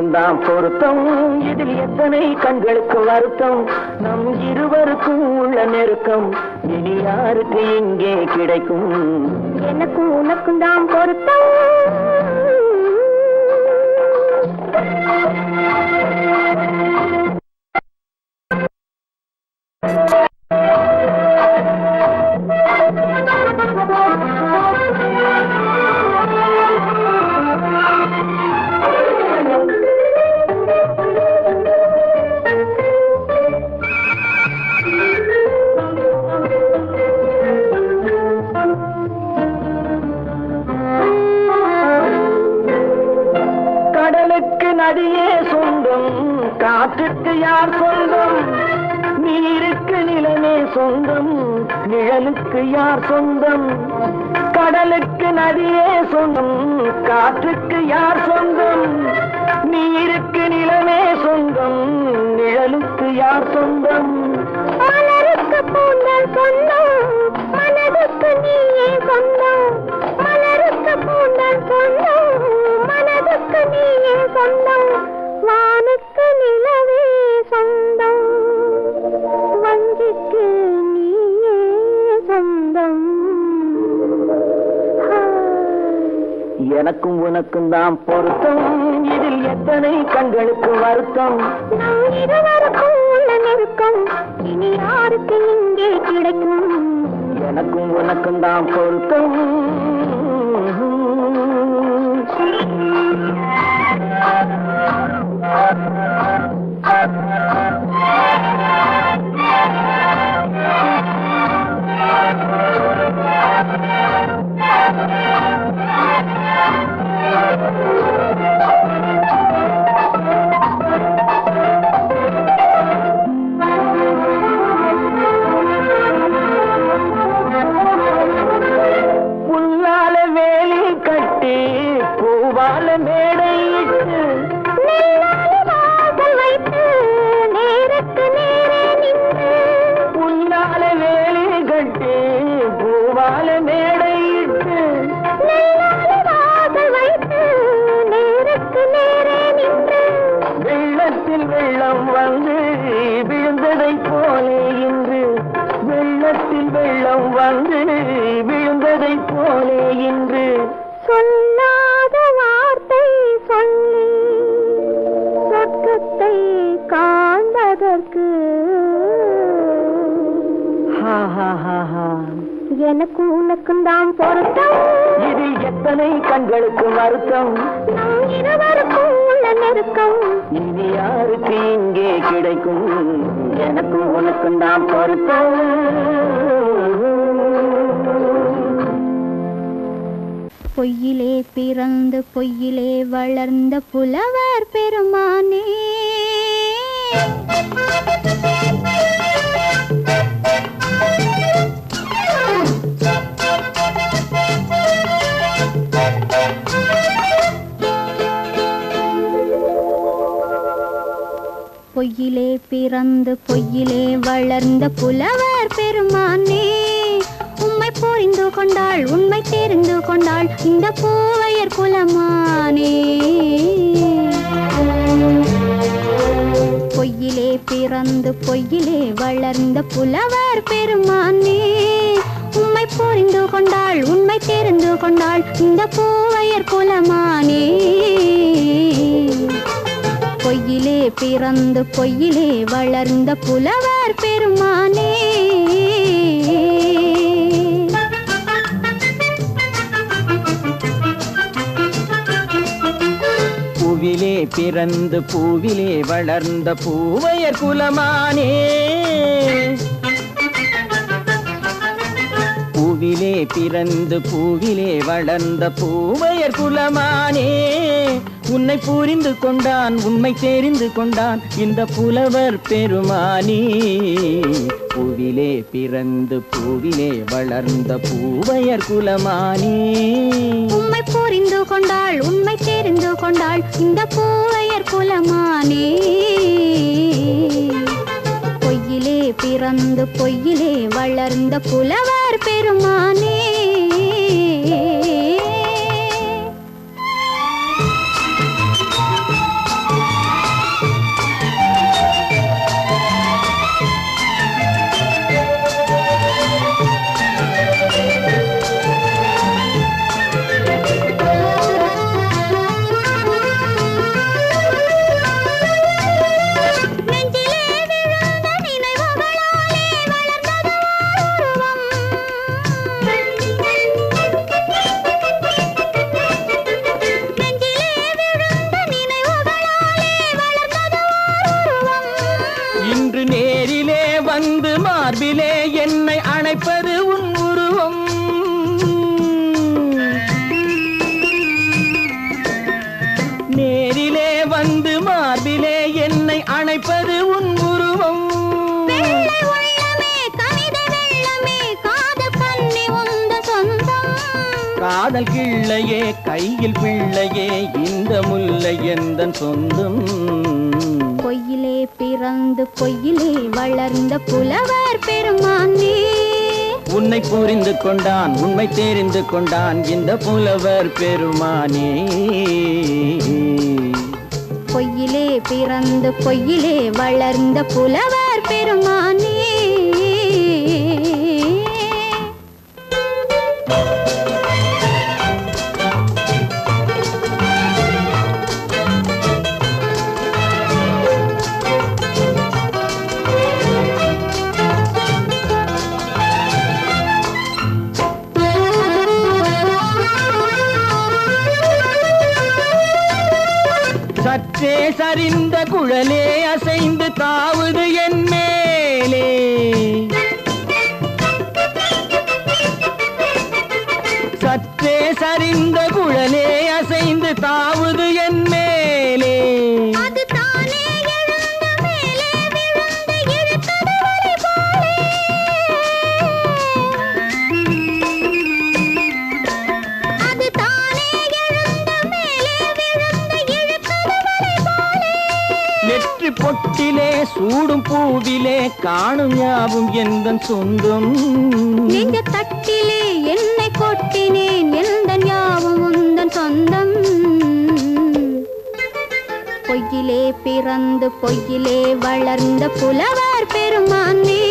உனக்கும் தான் பொருத்தம். இதில் எத்தனை கண்களுக்கு வருத்தம். நம் இருவருக்கும் உள்ள நெருக்கம் இனி யாருக்கு இங்கே கிடைக்கும். எனக்கும் உனக்கும் தான் பொருத்தம். நதியே சொந்தம், காற்றுக்கு யார் சொந்தம். நீருக்கு நிலமே சொந்தம், நிழலுக்கு யார் சொந்தம். கடலுக்கு நதியே சொந்தம், காற்றுக்கு யார் சொந்தம். நீருக்கு நிலமே சொந்தம், நிழலுக்கு யார் சொந்தம். மலருக்கு பூந்தல் சொந்தம், மனதுக்கு நீயே சொந்தம். மலருக்கு பூந்தல் சொந்தம், மனதுக்கு நீயே சொந்தம். வானுக்கு நிலவே சொந்தம், வஞ்சிக்கு நீயே சொந்தம். எனக்கும் உனக்கும் தான் பொருத்தம். இதில் எத்தனை கண்களுக்கு வருத்தம். நம் இருவருக்கும் உள்ள நெருக்கம் இனி யாருக்கு இங்கே கிடைக்கும். எனக்கும் உனக்கும் தான் பொருத்தம். புல்லால வேலி கட்டி பூவால மேடையிட்டு வைத்து நேருக்கு நேரே நின்று. புல்லால வேலி கட்டி பூவால மேடையிட்டு வைத்து நேருக்கு நேரே நின்று. வெள்ளத்தில் வெள்ளம் வந்து விழுந்ததை போலே இன்று. வெள்ளத்தில் வெள்ளம் வந்து விழுந்ததை போலே இன்று. சொல்லாத வார்த்தை சொல்லி சொர்க்கத்தை காண்பதற்கு எனக்கு உனக்கும் தான் பொருத்தம். இதில் எத்தனை கண்களுக்கு வருத்தம். நம் இருவருக்கும் உள்ள நெருக்கம் இனி யாருக்கு இங்கே கிடைக்கும். எனக்கும் உனக்கும் தான் பொருத்தம். பொய்யிலே பிறந்து பொய்யிலே வளர்ந்த புலவர் பெருமானே, பொய்யிலே பிறந்து பொய்யிலே வளர்ந்த புலவர் பெருமானே, உம்மை புரிந்து கொண்டாள் உண்மை தெரிந்து கொண்டாள் இந்த பூவையர் குலமானே. பொய்யிலே பிறந்து பொய்யிலே வளர்ந்த புலவர் பெருமானே, உம்மை புரிந்து கொண்டாள் உண்மை தெரிந்து கொண்டாள் இந்த பூவையர் குலமானே. பொய்யிலே பிறந்து பொய்யிலே வளர்ந்த புலவர் பெருமானே. பூவிலே பிறந்து பூவிலே வளர்ந்த பூவையர் குலமானே. பூவிலே பிறந்து பூவிலே வளர்ந்த பூவையர் குலமானே, உன்னை புரிந்து கொண்டான் உண்மை தெரிந்து கொண்டான் இந்த புலவர் பெருமானே. பூவிலே பிறந்து பூவிலே வளர்ந்த பூவையர் குலமானே, உம்மை புரிந்து கொண்டாள் உண்மை தெரிந்து கொண்டாள் இந்த பூவையர் குலமானே. பொய்யிலே பிறந்து பொய்யிலே வளர்ந்த புலவர் பெருமானே. காதல் கிள்ளையே கையில் பிள்ளையே இந்த முல்லை எந்தன் சொந்தம். பொய்யிலே பிறந்து பொய்யிலே வளர்ந்த புலவர் பெருமானே. உன்னை புரிந்து கொண்டான் உண்மை தெரிந்து கொண்டான் இந்த புலவர் பெருமானே. பொய்யிலே பிறந்து பொய்யிலே வளர்ந்த புலவர் பெருமானே. சற்றே சரிந்த குழலே அசைந்து தாவுது என் மேலே. சற்றே சரிந்த குழலே அசைந்து தாவுது என் மேலே. அது தானே எழுந்த மேலே விழுந்து இழுத்தது வழி போலே. அது தானே எழுந்த மேலே விழுந்து இழுத்தது வழி போலே. நெற்றி பொட்டிலே சூடும் பூவிலே காணும் யாவும் எந்தன் சொந்தம். நெஞ்ச தட்டிலே என்னை கொட்டினேன் எந்தன் யாவும் உந்தன் சொந்தம். பொய்யிலே பிறந்து பொய்யிலே வளர்ந்த புலவர் பெருமானே.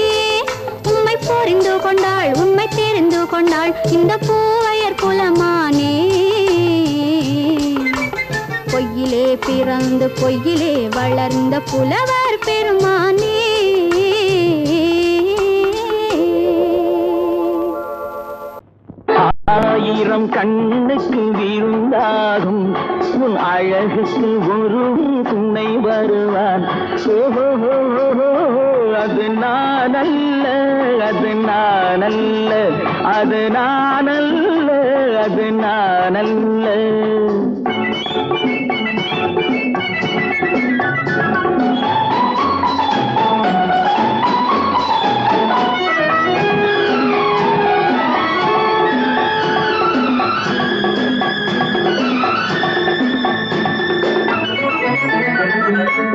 உம்மை புரிந்து கொண்டாள் உண்மை தெரிந்து கொண்டாள் இந்த பூவையர் குலமானே. பொய்யிலே பிறந்து பொய்யிலே வளர்ந்த புலவர் பெருமானே. ஆயிரம் கண்ணுக்கு விருந்தாகும் உன் அழகுக்கு ஒரு துணை வருவான். அது நான் அல்ல அது நான் அல்ல அது நான் அல்ல அது நான் அல்ல.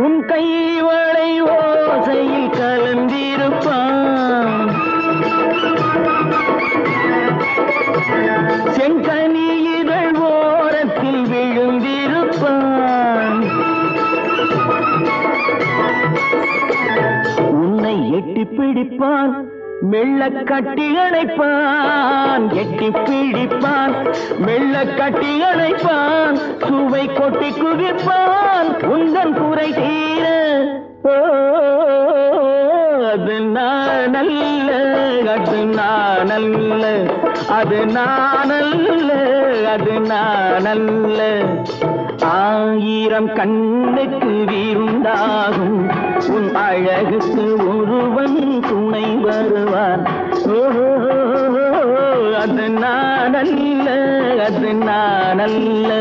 உன் கைவளை ஓசையில் கலந்திருப்பான். செங்கனி இதழ் ஓரத்தில் விழுந்திருப்பான். உன்னை எட்டி பிடிப்பான் மெல்ல கட்டி அணைப்பான். எட்டி பிடிப்பான் மெல்ல கட்டி அணைப்பான். சுவை கொட்டி குவிப்பான் உந்தன் குறை தீர. அது நான் அல்ல அது நான் அல்ல அது நான் அல்ல அது நான் அல்ல. ஆயிரம் கண்ணுக்கு விருந்தாகும் உன் அழகுக்கு ஒருவன் துணை வருவான். அது நான் அல்ல அது நான் அல்ல.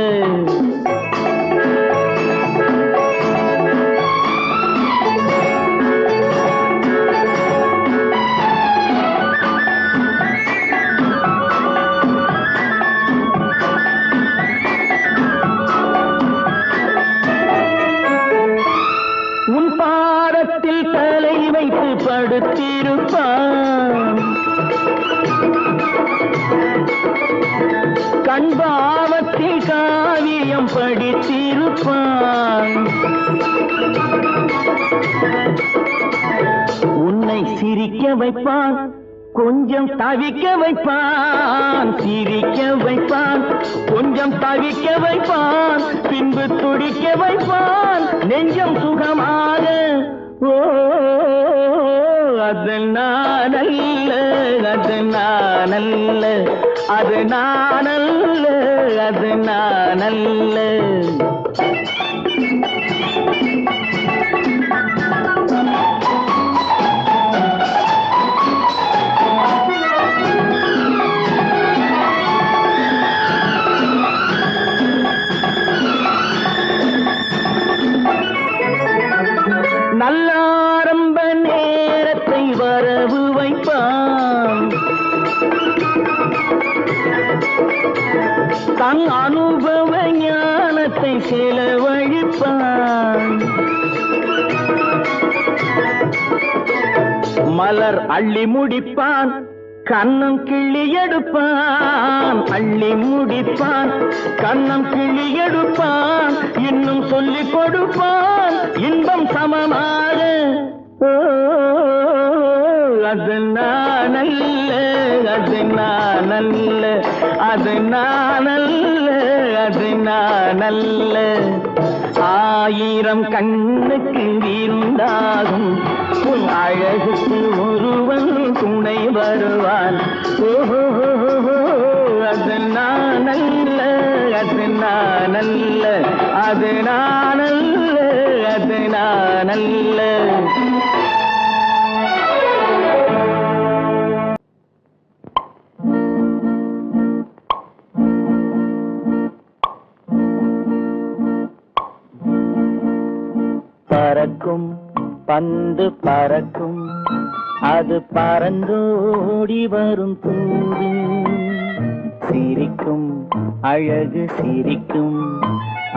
உன் பாதத்தில் தலை வைத்து படுத்திருப்பான். கண்பாவத்தில் காவியம் படித்திருப்பான். உன்னை சிரிக்க வைப்பான் கொஞ்சம் தவிக்க வைப்பான். சிரிக்க வைப்பான் கொஞ்சம் தவிக்க வைப்பான். பின்பு துடிக்க வைப்பான் நெஞ்சம் சுகமாக. அது நான் அல்ல அது நான் அல்ல அது நான் அல்ல அது நான் அல்ல. நல்ல ஆரம்ப நேரத்தை வரவு வைப்பான். தன் அனுபவ ஞானத்தை செலவழிப்பான். மலர் அள்ளி முடிப்பான், கண்ணம் கிள்ளி எடுப்பான். அள்ளி முடிப்பான், கண்ணம் கிள்ளி எடுப்பான். இன்னும் சொல்லிக் கொடுப்பான் இன்பம் சமமாக. அது நானல்ல, அது நானல்ல, அது நானல்ல, அது நானல்ல. ஆயிரம் கண்ணுக்கு இருந்தாகும் உன் அழகுக்கு ஒருவன் துணை வருவான். ஓஹோ, அது நானல்ல, அது நானல்ல, அது நானல்ல, அது நானல்ல. பறக்கும் பந்து பறக்கும், அது பறந்தோடி வரும் தூது. சிரிக்கும் அழகு சிரிக்கும்,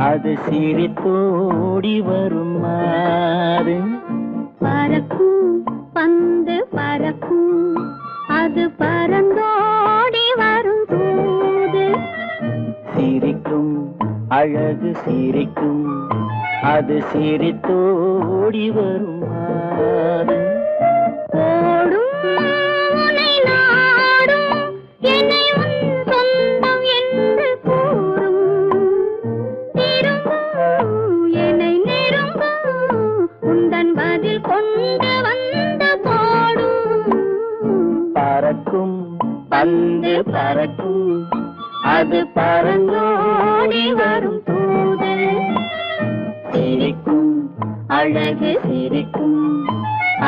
அது சிரித்தோடி வரும் மாறு. பறக்கும் பந்து பறக்கும், அது பறந்தோடி வரும் தூது. சிரிக்கும் அழகு சிரிக்கும், அது சிரித்தோடி வரும் மாறு. ஓடும் உன்னை நாடும், என்னை உன் சொந்தம் என்று கூறும். திரும்பும் என்னை நெருங்கும், உந்தன் பதில் கொண்டு வந்து போடும். பறக்கும் பந்து பறக்கும், அது பறந்தோடி வரும் தூது. சிரிக்கும் அழகு சிரிக்கும்,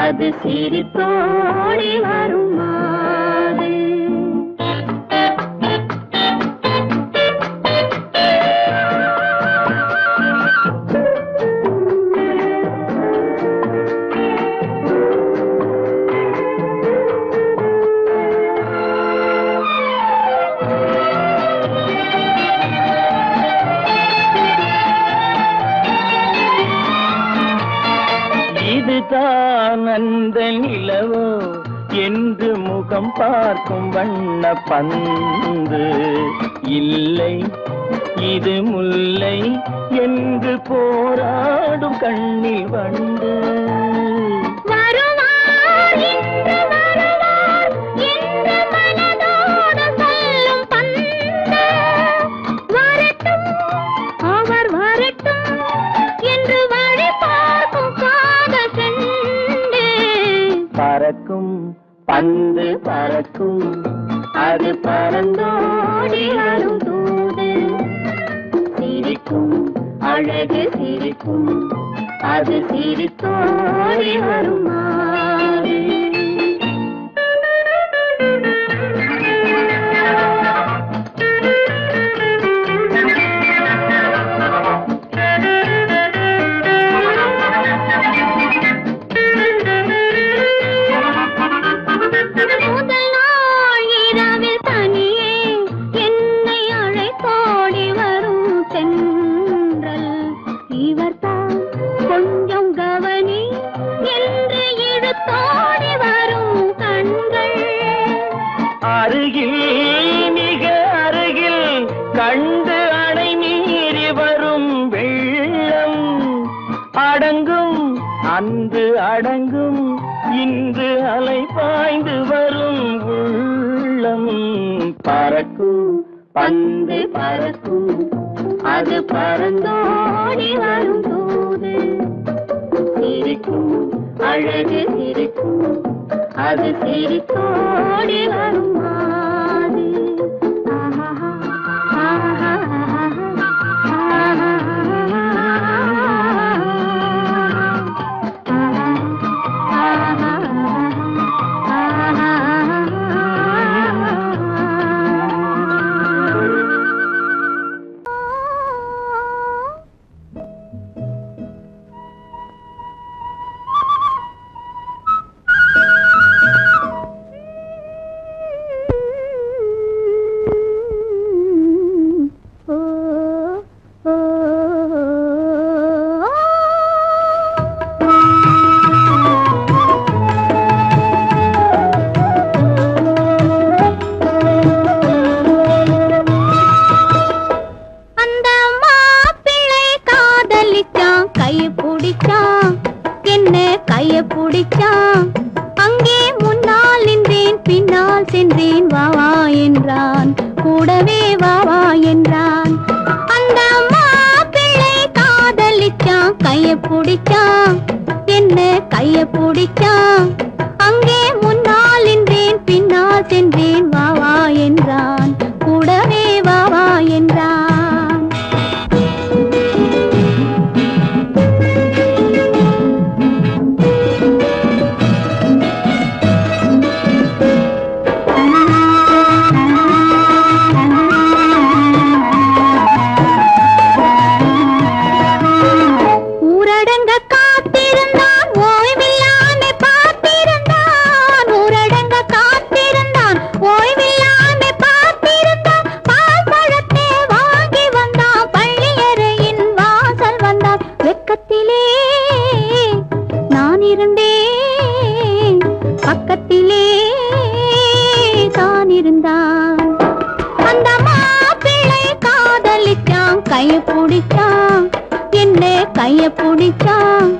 அது சிரித்தோடி வரும் மாறு. இதுதான் அந்த நிலவோ என்று முகம் பார்க்கும் வண்ண பந்து. இல்லை இது முல்லை என்று போராடும் கண்ணில் வண்டு. வருவார் இன்று வருவார் என்று மனதோடு சொல்லும் பந்து. வரட்டும் அவர் வரட்டும் என்று வழி பார்க்கும் காதல் செண்டு. பறக்கும் பந்து பறக்கும், அது பறந்தோடி வரும் தூது. சிரிக்கும் அழகு சிரிக்கும், அது சிரித்தோடி வரும் மாறு. முதல் நாள் இரவில் தனியே என்னை அழைத்தோடி வரும் தென்றல். இவர்தான் கொஞ்சம் கவனி என்று இழுத்தோடி வரும் கண்கள். அருகில் மிக அருகில் கண்டு அணை மீறி வரும் வெள்ளம். அடங்கும் அன்று அடங்கும், இன்று அலை பாய்ந்து வரும் உள்ளம். பறக்கும் பந்து பறக்கும், அது பறந்தோடி வரும் தூது. சிரிக்கும் அழகு சிரிக்கும், அது சிரித்தோடி வரும் மாறு. ஆஹா ஆஹா என்றான், கூடவே வா வா என்றான். அந்த மாப்பிள்ளை காதலிச்சான், கைய பிடிச்சான், என்ன கைய பிடிச்சான். அங்கே முன்னால் நின்றேன், பின்னால் சென்றேன், வா வா என்றான், கூடவே வா வா என்றான். பக்கத்திலே தான் இருந்தான். அந்த மாப்பிள்ளை காதலிச்சான், கைய பிடிச்சான், என்ன கைய பிடிச்சான்.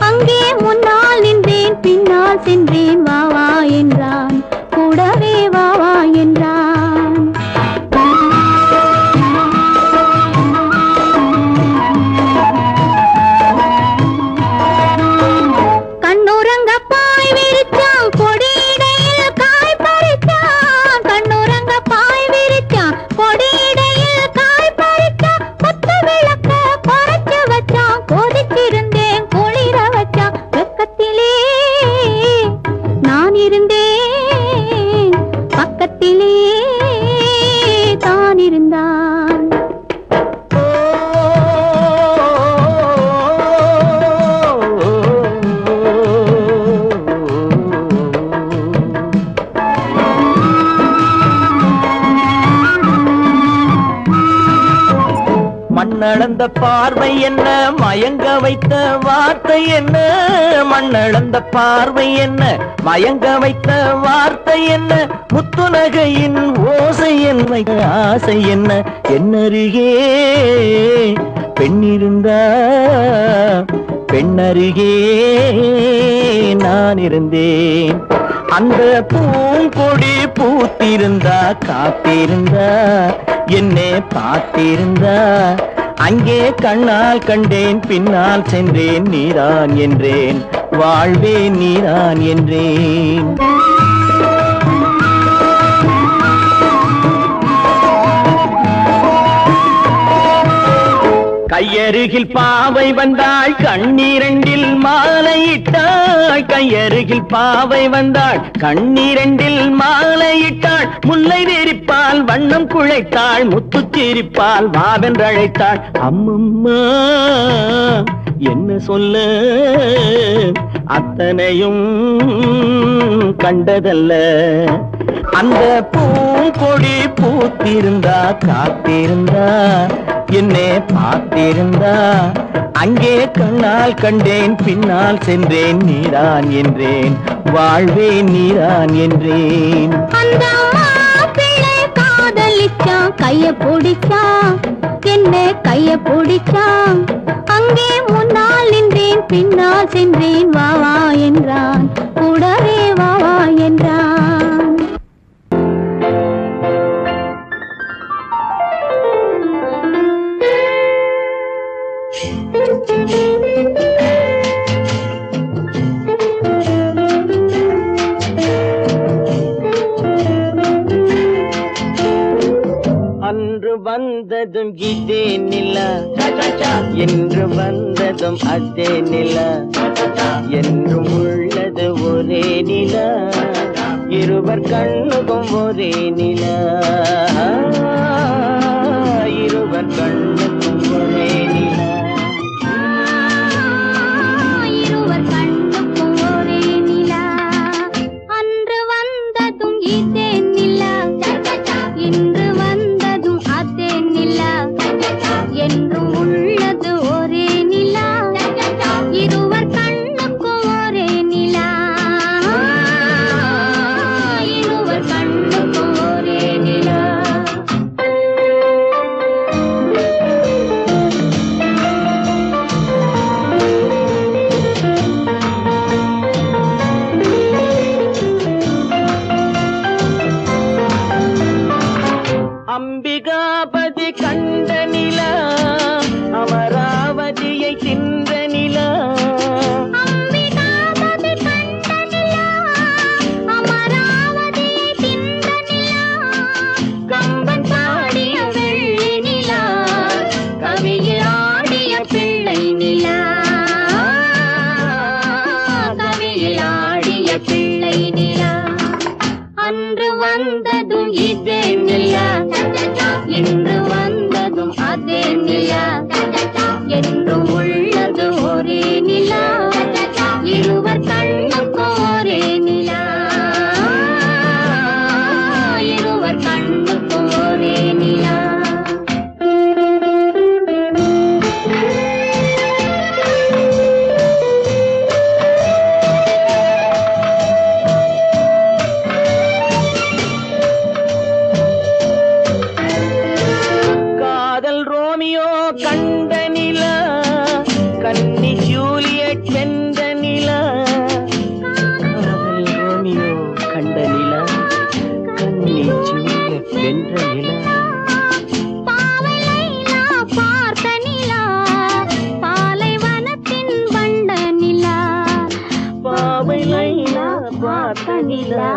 அங்கே முன்னால் நின்றேன், பின்னால் சென்றேன், வா வா என்றான், கூடவே வா வா என்றான். கண்ணுறங்க பாய் விரிச்சான், கொடியிடையில் காய் பறிச்சான். கண்ணுறங்க பாய் விரிச்சான், கொடியிடையில் காய் பறிச்சான். கொத்து விளக்க குறைச்சு வச்சான், கொதிச்சிருந்தேன் குளிர வச்சான். வெக்கத்திலே நான் இருந்தேன், பக்கத்திலே தான் இருந்தான். மண்ணளந்த பார்வை என்ன, மயங்க வைத்த வார்த்தை என்ன. மண்ணளந்த பார்வை என்ன, மயங்க வைத்த வார்த்தை என்ன. முத்துநகையின் ஓசை என்ன, ஆசை என்ன. என்னருகே பெண்ணிருந்தா, பெண்ணருகே நான் இருந்தேன். அந்த பூங்கொடி பூத்திருந்தா, காத்திருந்தா, என்னை பார்த்திருந்தா. அங்கே கண்ணால் கண்டேன், பின்னால் சென்றேன், நீதான் என்றேன், வாழ்வே நீதான் என்றேன். கையருகில் பாவை வந்தாள், கண்ணீரண்டில் மாலையிட்டாள். கையருகில் பாவை வந்தாள், கண்ணீரண்டில் மாலையிட்டாள். முல்லை விரிப்பால் வண்ணம் குழைத்தாள், முத்து சிரிப்பால் வாவென்றழைத்தாள். அம்மம்மா என்ன சொல்ல, அத்தனையும் கண்டதல்ல. அந்த பூங்கொடி பூத்திருந்தா, காத்திருந்தா, என்னை பார்த்திருந்தா. அங்கே கண்ணால் கண்டேன், பின்னால் சென்றேன், நீதான் என்றேன், வாழ்வே நீதான் என்றேன். அந்த மாப்பிள்ளை காதலிச்சான், கைய பிடிச்சான், என்ன கைய பிடிச்சான். அங்கே முன்னால் நின்றேன், பின்னால் சென்றேன், வா வா என்றான், கூடவே வா வா என்றான். அன்று வந்ததும் இதே நிலா, என்று வந்ததும் அதே நிலா. என்றும் உள்ளது ஒரே நிலா, இருவர் கண்ணுக்கும் ஒரே நிலா. இருவர் கண்ணுக்கும் ஒரே நிலா. இருவர் கண்ணுக்கும் ஒரே நிலா. அன்று வந்ததும் இதே நிலா, இன்று வந்ததும் அதே நிலா. என்றும் உள்ளது ஒரே நிலா, இருவர் கண்ணுக்கும் ஒரே நிலா. இருவர் கண்ணுக்கும் ஒரே அம்பிகாபதி கண்ட நிலா அமராவதியை தின்ற நிலா அம்பிகாபதி கண்ட நிலா அமராவதியை தின்ற நிலா கம்பன் பாடிய வெள்ளி நிலா கவியில் ஆடிய பிள்ளை நிலா கவியில் ஆடிய பிள்ளை நிலா அன்று வந்ததும் இதே நிலா இன்று வந்ததும் அதே நிலா என்றும் உள்ளது ஒரே நிலா இருவர் கண்ணுக்கு ஒரே நிலா இருவர் கண்ணுக்கு ஒரே நிலா காதல் ரோமியோ கண்ட நிலா கன்னி ஜூலியட் வென்ற நிலா காதல் ரோமியோ கண்ட நிலா கன்னி ஜூலியட் வென்ற நிலா பாவை லைலா பார்த்த நிலா பாலைவனத்தின் வண்ட நிலா பாவை லைலா பார்த்த நிலா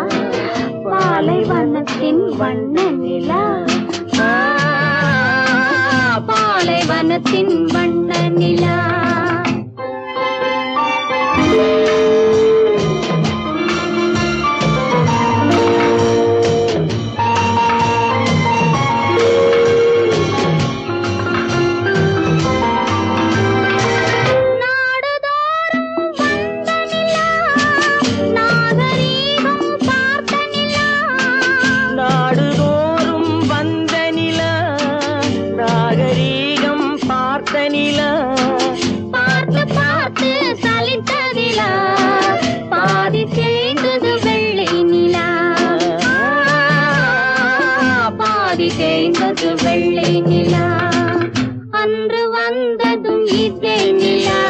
பாலைவனத்தின் வண்ண நிலா பாலைவனத்தின் வண்ண நிலா நாடுதோறும் வந்த நிலா நாகரீகம் பார்த்த நிலா பார்த்து பார்த்து சலித்ததிலா பாதி தேய்ந்தது வெள்ளை நிலா பாதி தேய்ந்தது வெள்ளை நிலா அன்று வந்ததும் இதே நிலா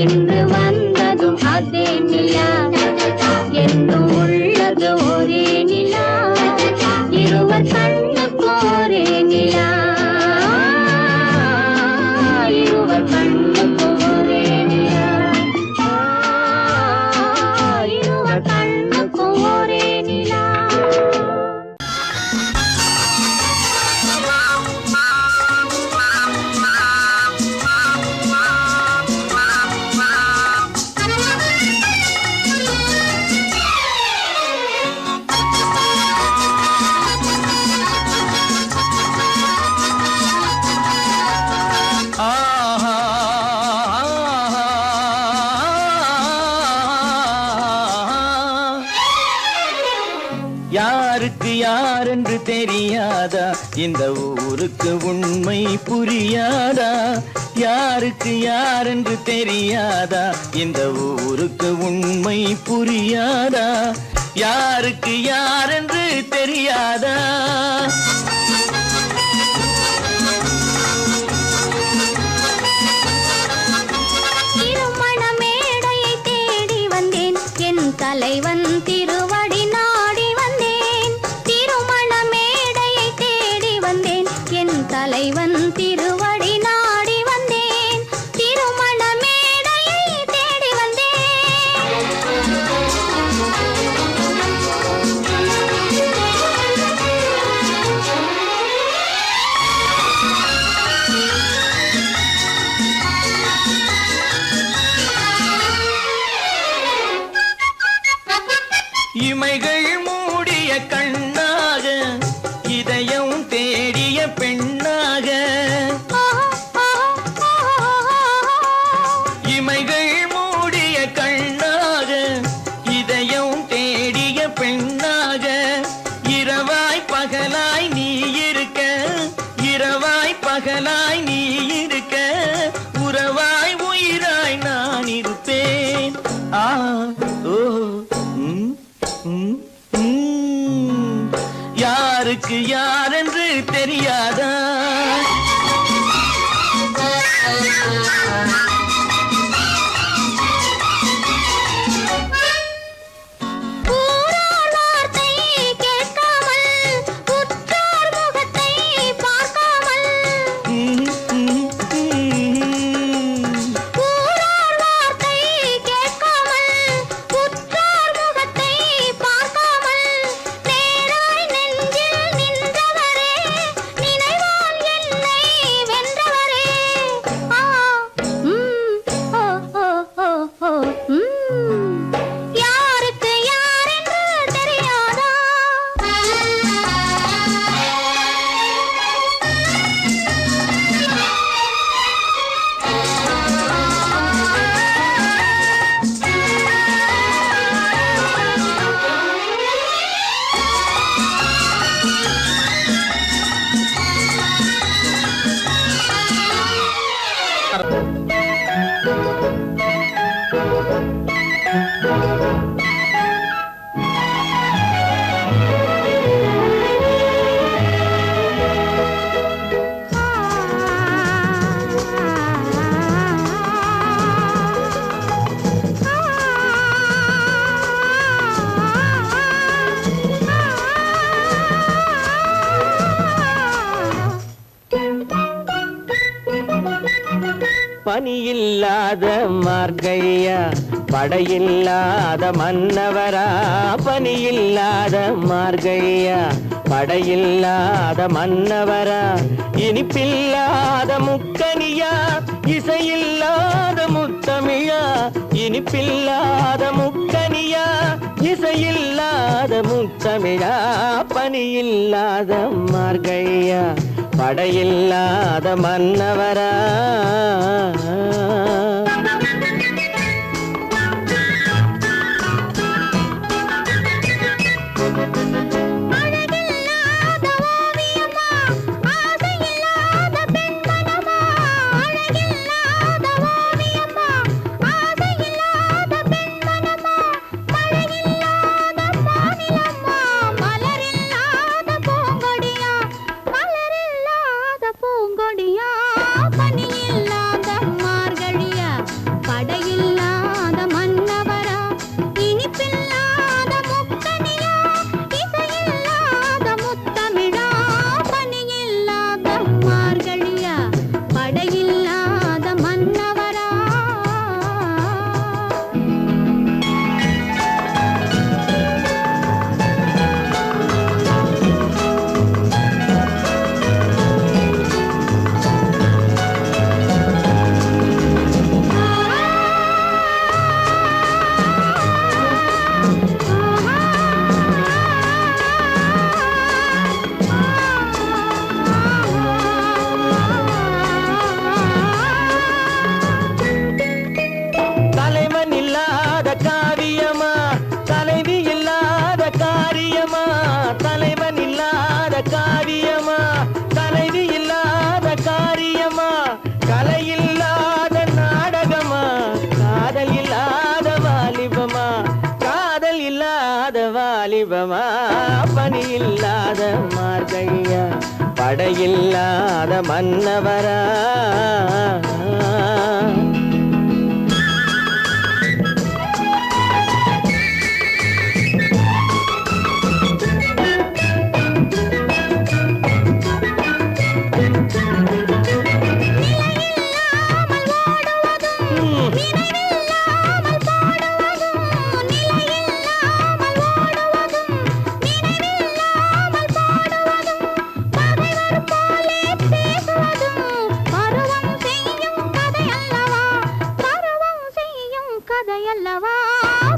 இன்று வந்ததும் அதே நிலா என்றும் உள்ளது ஒரே நிலா இருவர் கண்ணுக்கு ஒரே நிலா இருவர் கண்ணுக்கு ஒரே நிலா இருவர் கண்ணுக்கு ஒரே நிலா யாருக்கு யாரென்று தெரியாதா இந்த ஊருக்கு உண்மை புரியாதா யாருக்கு யாரென்று தெரியாதா இந்த ஊருக்கு உண்மை புரியாதா யாருக்கு யாரென்று தெரியாதா திருமண மேடையை தேடி வந்தேன் என் தலைவன் திருவடி நாடி வந்தேன் திருமண மேடையை தேடி வந்தேன் என் தலைவன் திருவடி நாடி வந்தேன் திருமண மேடையை தேடி இமைகள் மூடிய கண்ணாக இதயம் தேடிய பெண்ணாக இமைகள் மூடிய கண்ணாக இதயம் தேடிய பெண்ணாக இரவாய் பகலாய் நீ இருக்க இரவாய் பகலாய் நீ இருக்க உறவாய் உயிராய் நான் இருப்பேன் ஆ ஓ யாருக்கு யாரென்று தெரியாதா ஊரார் வார்த்தை கேட்காமல் உற்றார் முகத்தை பனியில்லாத மார்கழியா படையில்லாத மன்னவரா பனியில்லாத மார்கழியா படையில்லாத மன்னவரா இனிப்பில்லாத முக்கனியா இசையில்லாத முத்தமிழா இனிப்பில்லாத முக்கனியா இசையில்லாத முத்தமிழா பனியில்லாத மார்கழியா படையில்லாத மன்னவரா பனியில்லாத மார்கழியா படையில்லாத மன்னவரா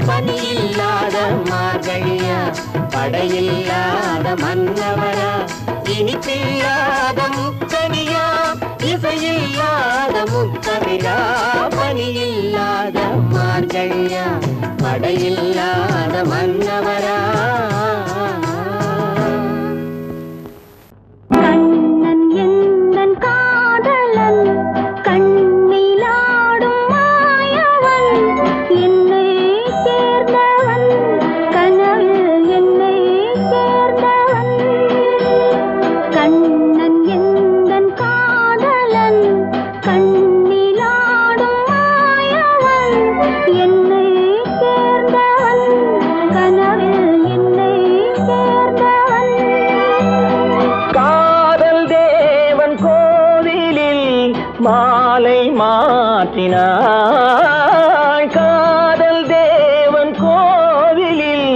பனியில்லாத மார்கழியா படையில்லாத மன்னவரா இனிப்பில்லாத முக்கனியா இசையில்லாத முத்தமிழா பனியில்லாத மார்கழியா படையில்லாத மன்னவரா மாலை மாற்றினாள் காதல் தேவன் கோவிலில்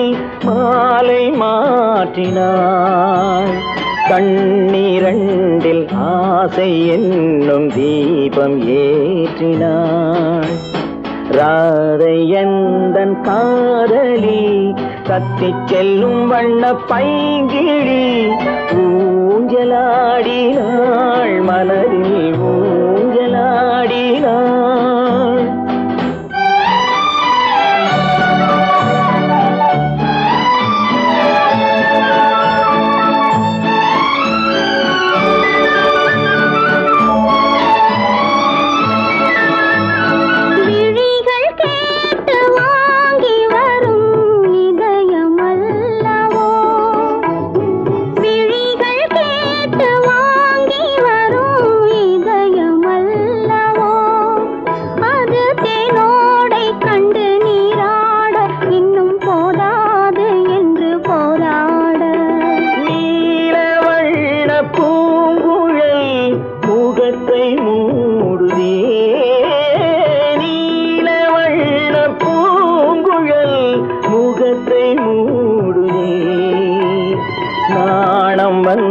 மாலை மாற்றினாள் கண்ணீரண்டில் ஆசை என்னும் தீபம் ஏற்றினாள் ராதை எந்தன் காதலி கத்திச் செல்லும் வண்ண பைங்கிழி ஊஞ்சலாடினாள் மலரில் ஊஞ்சலாடினாள் விழிகள்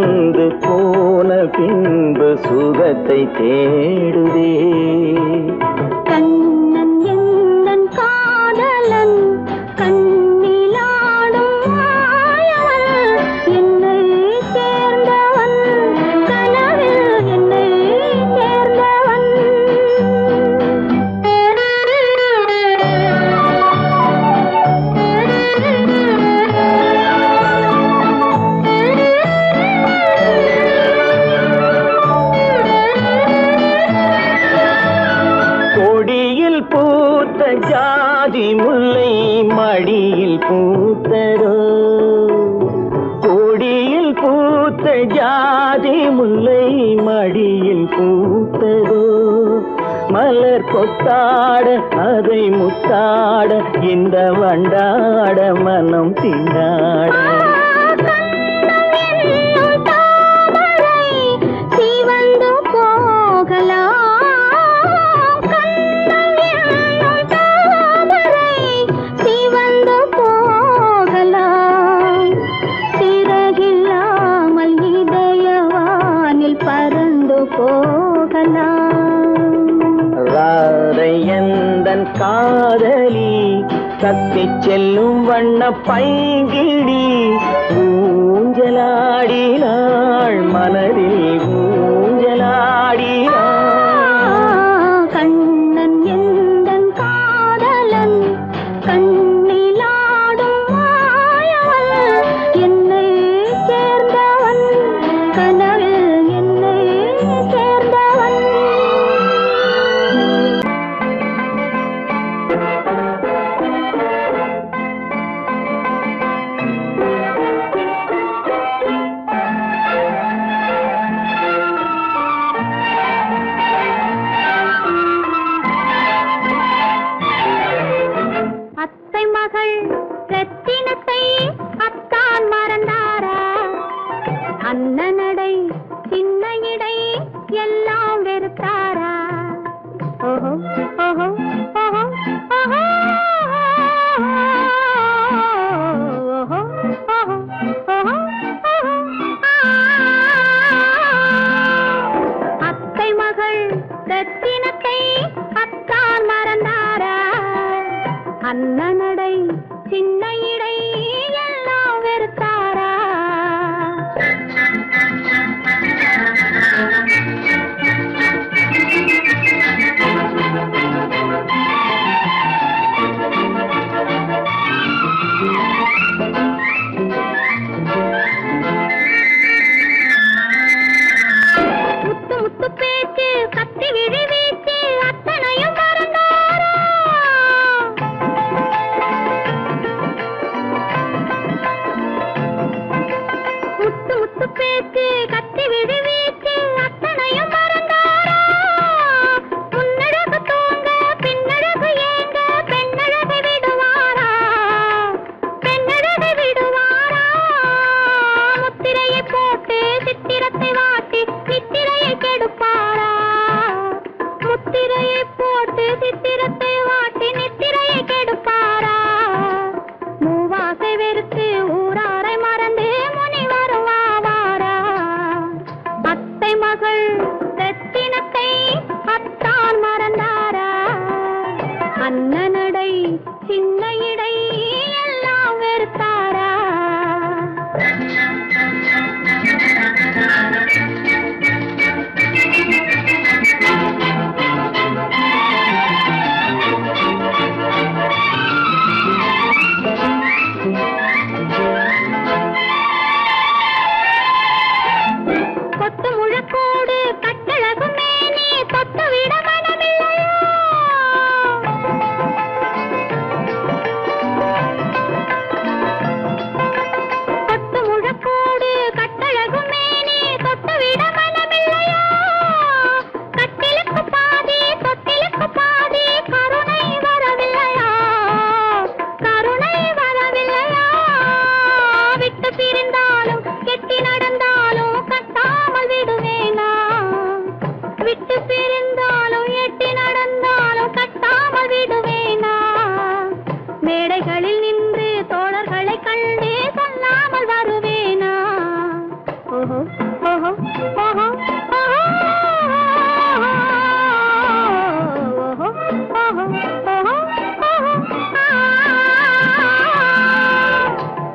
வந்து போன பின்பு சுகத்தை தேடுதே. கண்ணன் எந்தன் காதலன் கண்ணிலாடும் மாயவன் என்னை சேர்ந்தவன் கனவில் என்னை சேர்ந்தவன். கொடியில் பூத்த ஜாதி முல்லை மடியில் பூத்ததோ. கொடியில் பூத்த ஜாதி முல்லை மடியில் பூத்ததோ. மலர் கொத்தாட அதை முத்தாட இந்த வண்டாட மனம் திண்டாட. ராதையந்தன் காதலி தத்தி செல்லும் வண்ண பைங்கிடி ஊஞ்சலாடினாள் மனதில் ஊஞ்சலாடினாள். கண்ணன் எந்தன் காதலன் கண்ணிலாடும் மாயவன் என்னை சேர்ந்தவன் கனவில் என்னை சேர்ந்தவன். அத்தை மகள் ரத்தினத்தை அத்தான் மறந்தாரா? அண்ணனடை சின்ன இடை எல்லாம் வெறுத்தாரா? ஓஹோ ஓஹோ ஓஹோ ஓஹோ ஓஹோ ஓஹோ ஓஹோ. அத்தை மகள் ரத்தினத்தை அத்தான் மறந்தாரா? அண்ணனடை சின்ன இடை எல்லாம் வெறுத்தாரா? முத்து முத்து பேச்சு கத்தி விழி வீச்சு அத்தனையும் மறந்தாரா? முத்து முத்து பேச்சு கத்தி விழி வீச்சு அத்தனையும் மறந்தாரா? முன்னழகு தூங்க பின்னழகு ஏங்க பெண்ணழகை விடுவாரா? பெண்ணழகை விடுவாரா? முத்திரையை போட்டு சித்திரத்தை வாட்டி நித்திரையை கெடுப்பாரா? முத்திரையை போட்டு சித்திரத்தை வாட்டி நித்திரையை கெடுப்பாரா? மூவாசை வெறுத்து ஊராரை மறந்து முனி வருவாரா?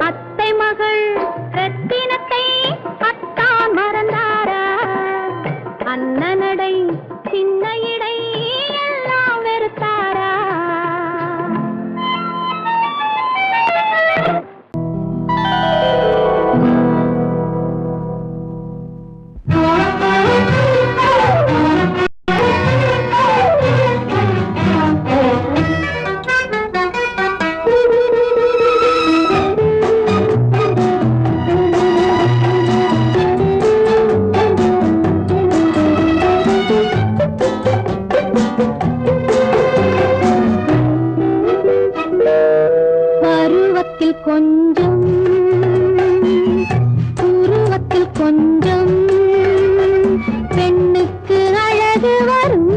அத்தை மகள் ரத்தினத்தை அத்தான் மறந்தாரா? அண்ணனடை சின்ன இடை எல்லாம் வெறுத்தாரா? பருவத்தில் கொஞ்சம் உருவத்தில் கொஞ்சம் பெண்ணுக்கு அழகு வரும்.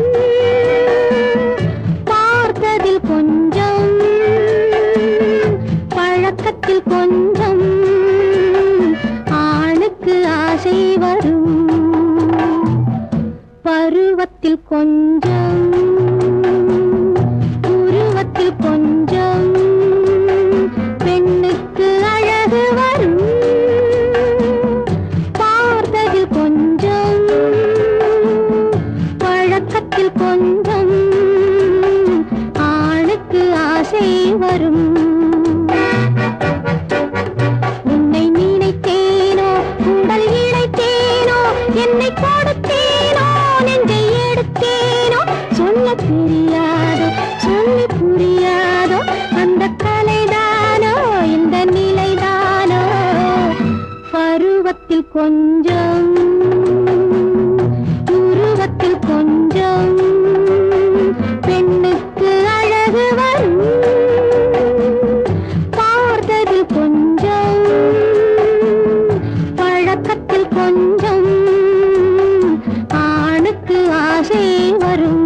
பார்த்ததில் கொஞ்சம் பழக்கத்தில் கொஞ்சம் ஆணுக்கு ஆசை வரும். பருவத்தில் கொஞ்சம் உருவத்தில் கொஞ்சம் பெண்ணுக்கு அழகு வரும். பார்த்ததில் கொஞ்சம் பழக்கத்தில் கொஞ்சம் ஆணுக்கு ஆசை வரும். உன்னை நினைத்தேனோ உடல் இழைத்தேனோ என்னை கொடுத்தேனோ நெஞ்சை எடுத்தேனோ சொல்ல தெரியாதோ சொல்லி புரியாதோ அந்த கலைதானோ இந்த நிலைதானோ. பருவத்தில் கொஞ்சம் உருவத்தில் கொஞ்சம் பெண்ணுக்கு அழகு வரும். பார்த்ததில் கொஞ்சம் பழக்கத்தில் கொஞ்சம் ஆணுக்கு ஆசை வரும்.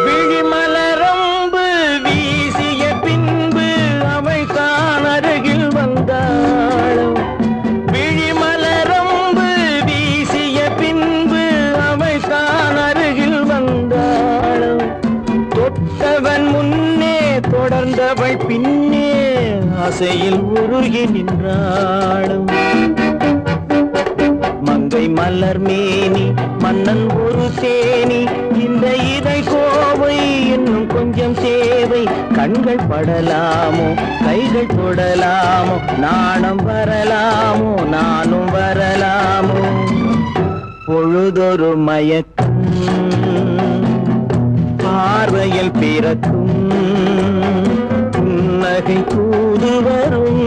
விழிமலரம்பு வீசிய பின்பு அவை தான் அருகில் வந்தாளும். விழிமலரம்பு வீசிய பின்பு அவை தான் அருகில் வந்தாளும். தொட்டவன் முன்னே தொடர்ந்தவள் பின்னே ஆசையில் உருகி நின்றாளும். மங்கை மலர் மேனி மன்னன் ஒரு தேனி இந்த இதை கோவை இன்னும் கொஞ்சம் தேவை. கண்கள் படலாமோ கைகள் தொடலாமோ நாணம் வரலாமோ நானும் வரலாமோ. பொழுதொரு மயக்கம் பார்வையில் பிறக்கும் புன்னகை தூது வரும்.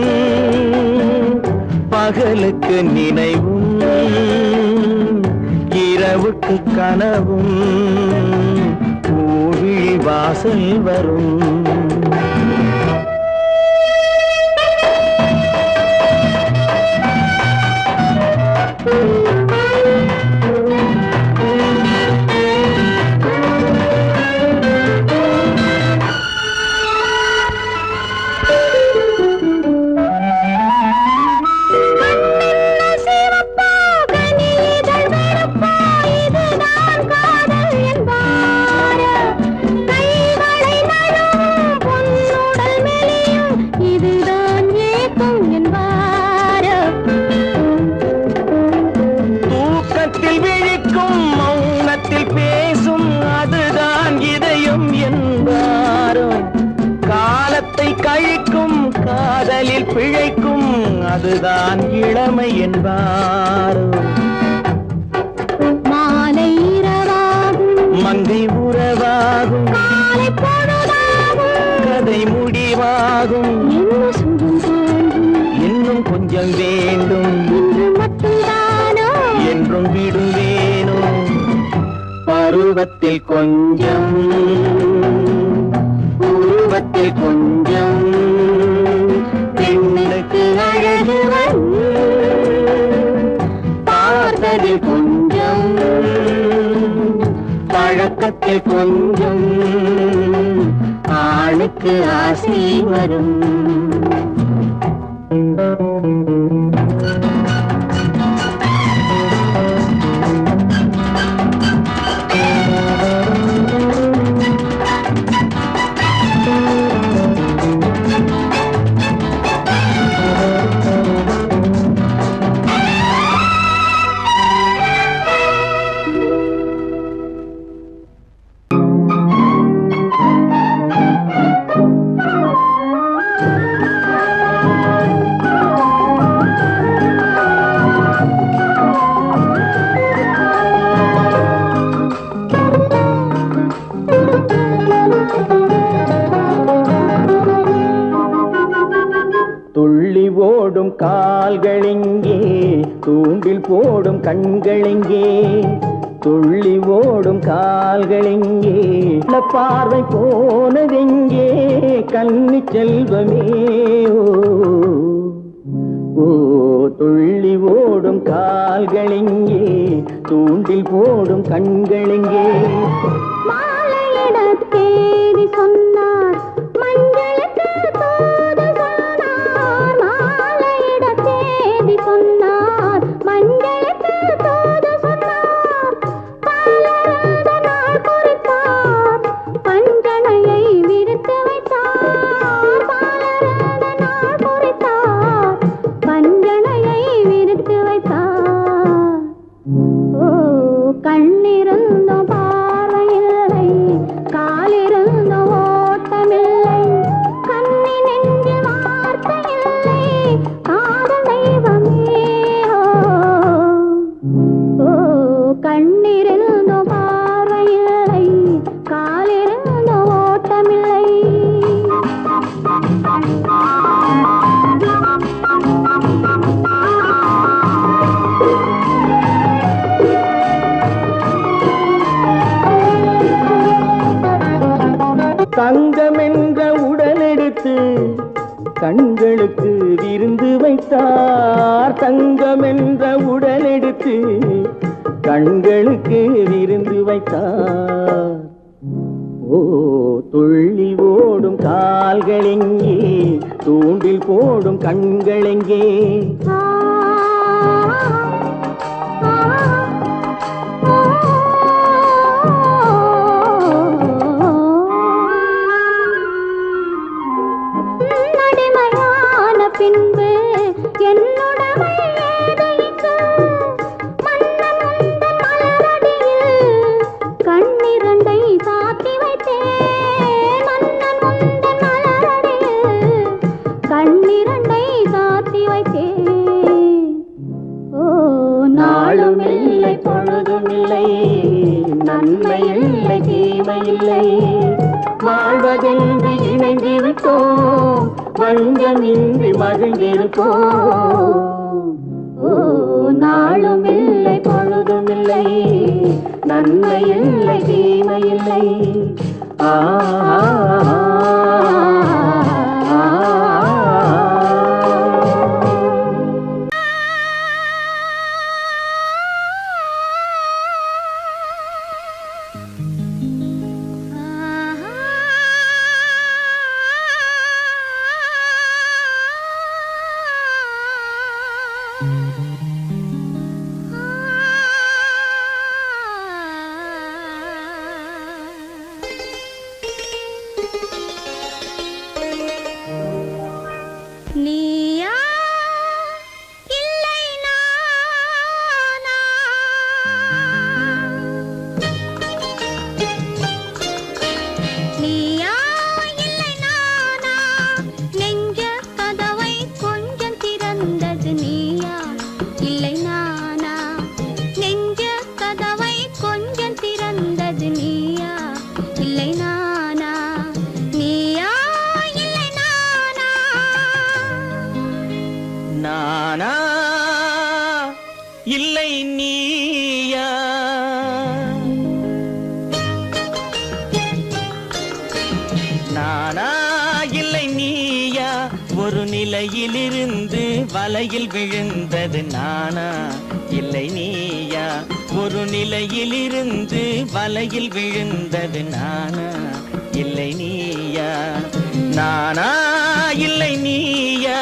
பகலுக்கு நினைவும் இரவுக்கு கனவும் பூவிழி வாசல் வரும். கழிக்கும் காதலில் பிழைக்கும் அதுதான் இளமை என்பார். மாலை இரவாகும் மங்கை உறவாகும் காலை பொழுதாகும் கதை முடிவாகும் என்ன சுகம் தோன்றும் இன்னும் கொஞ்சம் வேண்டும் இன்று மட்டும்தானோ என்றும் விடுவேனோ. பருவத்தில் கொஞ்சம் உருவத்தில் கொஞ்சம் பக்கத்தில் கொஞ்சம் ஆணுக்கு ஆசை வரும். துள்ளி ஓடும் கால்களிங்கே, தூண்டில் போடும் கண்களிங்கே. துள்ளி ஓடும் கால்களிங்கே, பார்வை போனதெங்கே கன்னி செல்வமே. ஓ துள்ளி ஓடும் கால்களிங்கே, தூண்டில் போடும் கண்களிங்கே. மாலையிடத்தேதி சொன்னார் மஞ்சளுக்கு தூது சொன்னார். மாலையிடத்தேதி சொன்னார் மஞ்சளுக்கு தூது சொன்னார். பாலருந்த நாள் குறித்தார் பஞ்சனையை விரித்து வைத்தார். பாலருந்த நாள் குறித்தார் பஞ்சனையை விரித்து வைத்தார். ஓ கண்ணிருந்தும் பார்வையில்லை, காலிருந்தும் ஓட்டமில்லை, கண்ணி நெஞ்சில் வார்த்தையில்லை, காதல் தெய்வமே. ஓ கண்ணிருந்தும் பார்வையில்லை, காலிருந்தும் ஓட்டமில்லை. தங்கம் என்ற உடலெடுத்து கண்களுக்கு விருந்து வைத்தார். தங்கம் என்ற உடலெடுத்து கண்களுக்கு விருந்து வைத்தார். ஓ துள்ளி ஓடும் கால்களெங்கே, தூண்டில் போடும் கண்களெங்கே. நடிமையான பின்பு என்னுடமை ஏதைக்கு மன்னன் உந்தன் மலரடியில் கண்ணிரண்டை சாத்தி வைத்தேன். மன்னன் உந்தன் மலரடியில் கண்ணிரண்டை சாத்தி வைத்தேன். ஓ நாளும் இல்லை பொழுதும் இல்லை, நன்மை இல்லை தீமை இல்லை, வாழ்வதென்று இணைந்து விட்டோம், வஞ்சமின்றி மகிழ்ந்திருப்போம். ஓ நாளும் இல்லை பொழுதும் இல்லை, நன்மை இல்லை தீமை இல்லை. ஆ நீயா இல்லை நானா, நீயா இல்லை நானா, நெஞ்ச கதவை கொஞ்சம் திறந்தது நீயா இல்லை நானா, நெஞ்ச கதவை கொஞ்சம் திறந்தது நீயா இல்லை நானா, நீயா இல்லை நானா. நானா இல்லை நீயா, நானா இல்லை நீயா, ஒரு நிலை நிலையிலிருந்து வலையில் விழுந்தது நானா இல்லை நீயா? ஒரு நிலையிலிருந்து வலையில் விழுந்தது நானா இல்லை நீயா? நானா இல்லை நீயா?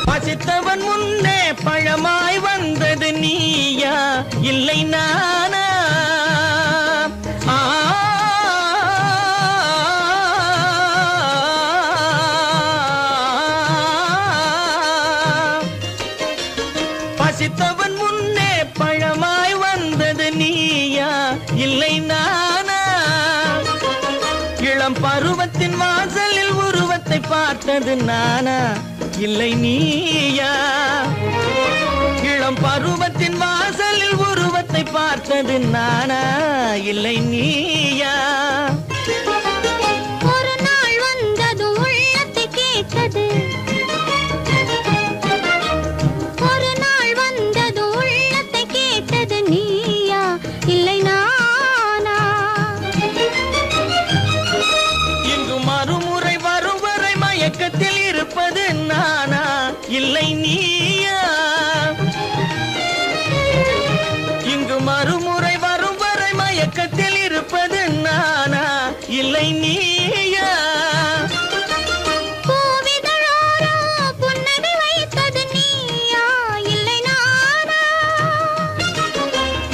பசித்தவன் முன்னே பழமாய் வந்தது நீயா இல்லை நானா? பசித்தவன் முன்னே பழமாய் வந்தது நீயா இல்லை நானா? இளம் பருவத்தின் வாசலில் உருவத்தை பார்த்தது நானா இல்லை நீயா? இளம் பருவத்தின் வாசலில் உருவத்தை பார்த்தது நானா இல்லை நீயா? ஒரு நாள் வந்தது உள்ளத்தை கேட்டது, ஒரு நாள் வந்தது உள்ளத்தை கேட்டது நீயா இல்லை நானா? இங்கு மறுமுறை வரும் வரை மயக்கத்தில் இருப்பது நானா இல்லை நீயா? இங்கு மறுமுறை வரும் வரை மயக்கத்தில் இருப்பது நானா இல்லை நீயா? பூவிதழோரோ புன்னகை வைத்தது நீயா இல்லை நானா?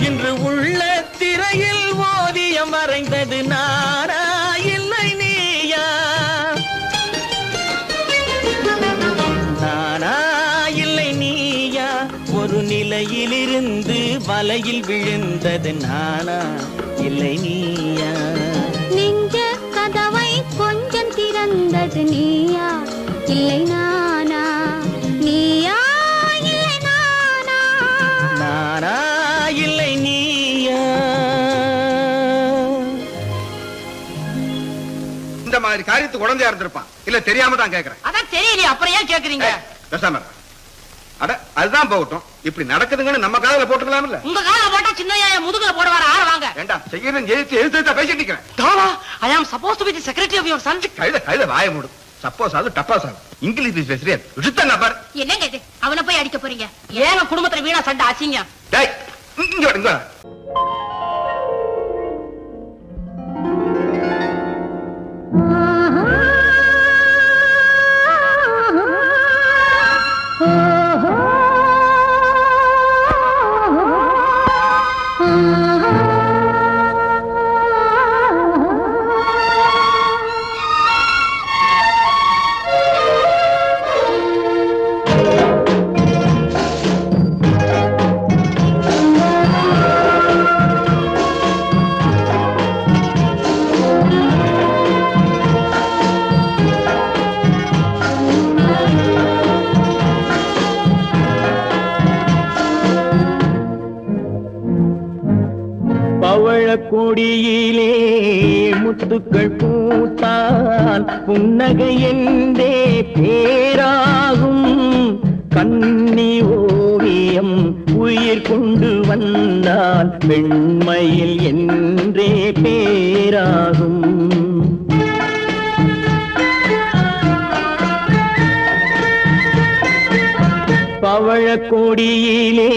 இன்று உள்ள திரையில் ஓவியம் வரைந்தது நானா இல்லை நீயா? நானா இல்லை நீயா? ஒரு நிலையிலிருந்து வலையில் விழுந்தது நானா இல்லை நீயா? நெஞ்ச கதவை கொஞ்சம் திறந்தது நீயா இல்லை நானா? நீயா இல்லை நானா? நானா இல்லை நீயா? இந்த மாதிரி காரியத்துக்கு உடந்தையா இருந்திருப்பான் இல்ல தெரியாம தான் கேக்குறேன். அதான் தெரியலையே, அப்புறம் ஏன் கேக்குறீங்க? பேசாம இரு. அட அதுதான் போகட்டும். இப்படி நடக்குதுங்கன்னு நம்ம காதல போட்டுக்கலாம் இல்ல? உங்க கால போட்டா சின்னையா என் முதுகுல போடுவாரு, ஆள வாங்க. ஏண்டா செய்யறேன் எழுத்து பேசிட்டு நிக்கிறேன். தாவா, I am supposed to be the secretary of your son. கழுத வாய மூடு. சப்போஸ் அது டப்பாஸ் ஆகும். இங்கிலீஷ் பேசுறியா? சுத்த நபர். என்னங்க இது? அவனை போய் அடிக்க போறீங்க? ஏங்க குடும்பத்துல வீணா சண்டை ஆச்சீங்க? டேய் இங்க வா, இங்க வா. கொடியிலே முத்துக்கள் பூத்தான் புன்னகை என்றே பேராகும். கண்ணி ஓவியம் உயிர் கொண்டு வந்தால் வெண்மையில் என்றே பேராகும். பவழக்கொடியிலே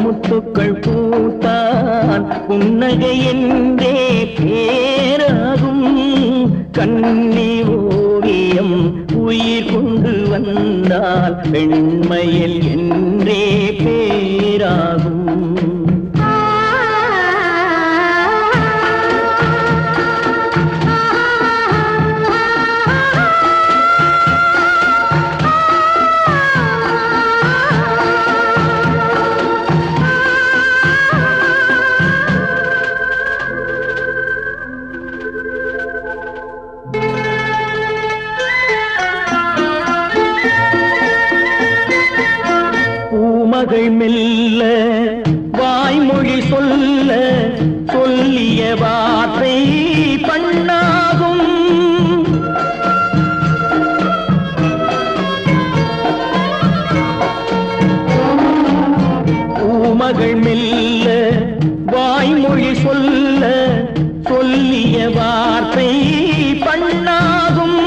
முத்துக்கள் பூத்தான் புன்னகை என்றே பேராகும். கண்ணி ஓவியம் உயிர் கொண்டு வந்தால் பெண்மையில் என்றே பேராகும். மகள் மெல்ல வாய்மொழி சொல்ல சொல்லிய வார்த்தை பண்ணாகும். பூமகள் மெல்ல வாய்மொழி சொல்ல சொல்லிய வார்த்தை பண்ணாகும்.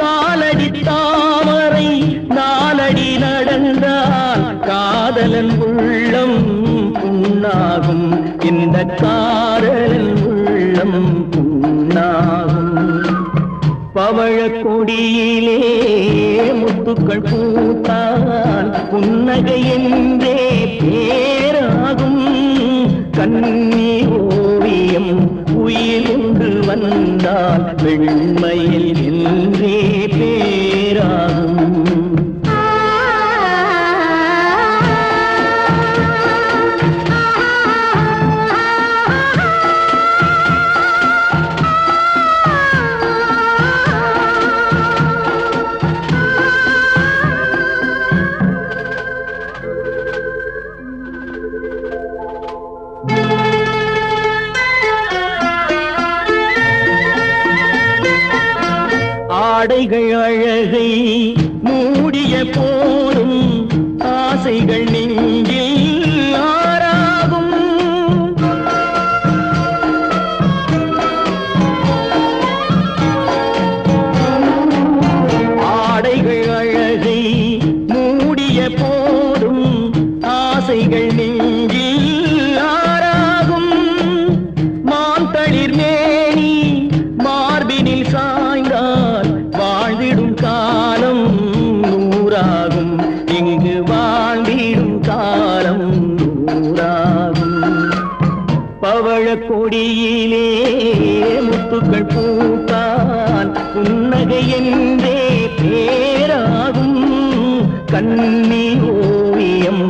காலடி தாமரை நாலடி நடந்தால் காதலன் உள்ளம் புண்ணாகும். இந்த காதலன் உள்ளம் புண்ணாகும். பவழக் கொடியிலே முத்துக்கள் பூத்தால் புன்னகை என்றே பேராகும். கண்ணீர் ஓவியம் உயிர் கொண்டு வந்தால் வெண்மையில் என்றே பேராகும். ஆடைகள் அழகை மூடிய போதும் ஆசைகள் நெஞ்சில் ஆறாகும். ஆடைகள் அழகை மூடிய போதும் ஆசைகள் நெஞ்சில் ஆறாகும். மாந்தளிர் மேனி மார்பினில் சாய்ந்தால் வாழ்ந்திடும் காலம் நூறாகும். இங்கு வாழ்ந்திடும் காலம் நூறாகும். பவழக் கொடியிலே முத்துக்கள் பூத்தால் புன்னகை என்றே பேராகும். கண்ணீர் ஓவியம்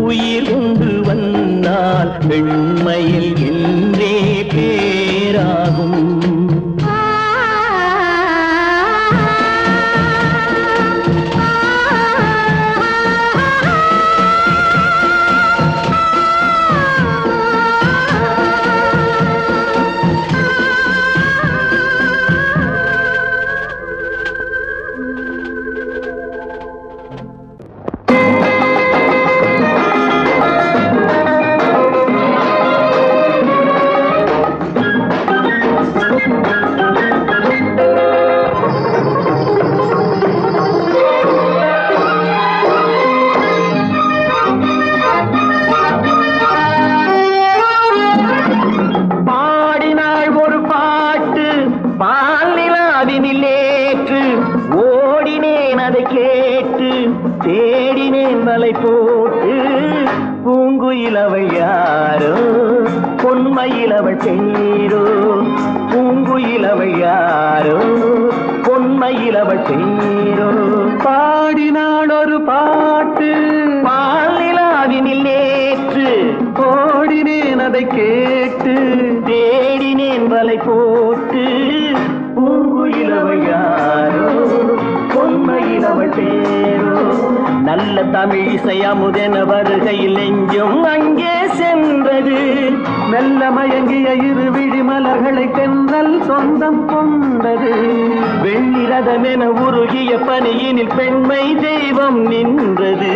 உயிர் கொண்டு வந்தால் வெண்மையில் என்றே பேராகும். தேடினேன் மலை போட்டு பூங்குயில் அவள் யாரோ பொன்மையில் அவள் பெண்ணீரோ. பூங்குயில் அவள் யாரோ பொன்மையில் அவள் பெண்ணீரோ. பாடினாள் ஒரு பாட்டு பாலிலாவினில் நேற்று ஓடினேன் அதை கேட்டு தேடினேன் மலை போட்டு பூங்குயில் அவள் யாரோ பொன்மையில் அவள் பேரோ. நல்ல தமிழ் இசை அமுதென வருகையில் நெஞ்சும் அங்கே சென்றது. மெல்ல மயங்கிய இரு விழி மலர்களை தென்றல் சொந்தம் கொண்டது. வெண்ணிரதமென உருகிய பனியினில் பெண்மை தெய்வம் நின்றது.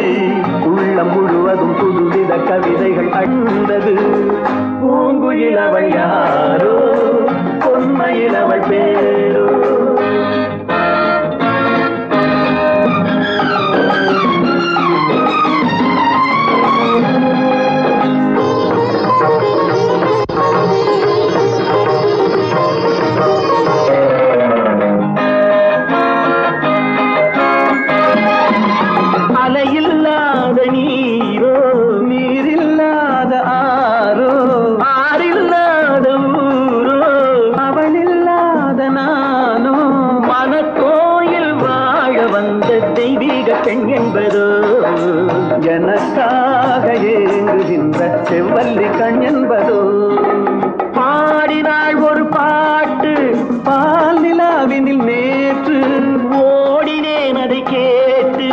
உள்ளம் முழுவதும் புதுவித கவிதைகள் அண்டது. பூங்குயில் அவள் யாரோ பொன்மையில் அவள் பேரோ. வந்த தெய்வீக பெண் என்பதோ எனக்காக ஏங்குகின்ற செவ்வல்லி கண் என்பதோ பாடினாள் ஒரு பாட்டு பால் நிலாவினில் நேற்று ஓடினேன் அதை கேட்டு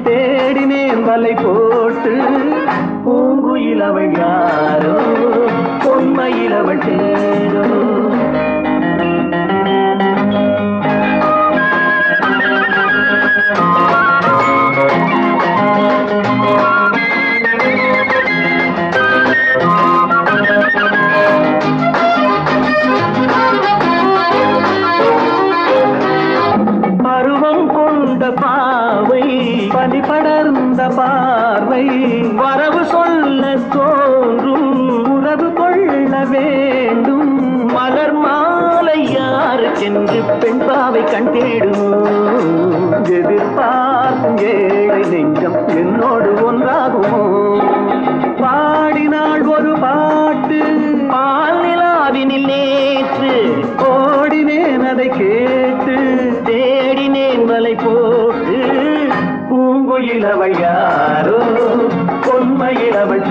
தேடினேன் வலை போட்டு பூங்குயில் அவள் யாரோ பொன்மையில் அவள் தேரோ பருவம் கொண்ட பாவை பனி படர்ந்த பார்வை வரவு சொல்ல தோன்றும் உறவு கொள்ள வேண்டும் மலர் மாலை யாருக்கென்று பெண் பாவை கண் தேடுமோ எதிர்பார்க்கும் ஏழை நெஞ்சம் என்னோடு ஒன்றாகுமோ பாடினாள் ஒரு பாட்டு பால் நிலாவினில் நேற்று ஓடினேன் அதை கேட்டு தேடினேன் வலை போட்டு பூங்குயில் அவள் யாரோ பொன்மையில் அவள்